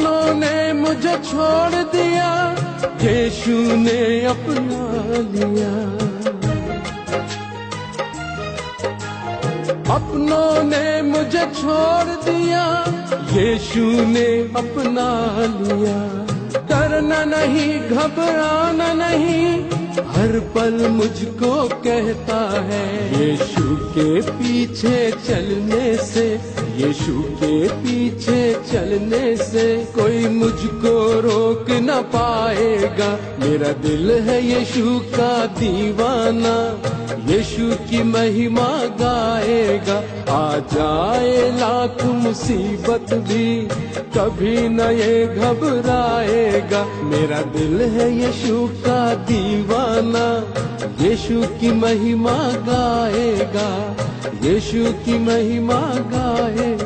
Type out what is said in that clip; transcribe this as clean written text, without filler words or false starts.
अपनों ने मुझे छोड़ दिया, यीशु ने अपना लिया। अपनों ने मुझे छोड़ दिया, यीशु ने अपना लिया। डरना नहीं, घबराना नहीं, हर पल मुझको कहता है, यीशु के पीछे चलने से, यीशु के पीछे चलने से कोई मुझको रोक न पाएगा। मेरा दिल है यीशु का दीवाना, यीशु की महिमा गाएगा। आ जाए लाख मुसीबत भी कभी न ये घबराएगा। मेरा दिल है यीशु का दीवाना, यीशु की महिमा गाएगा, यीशु की महिमा गाएगा।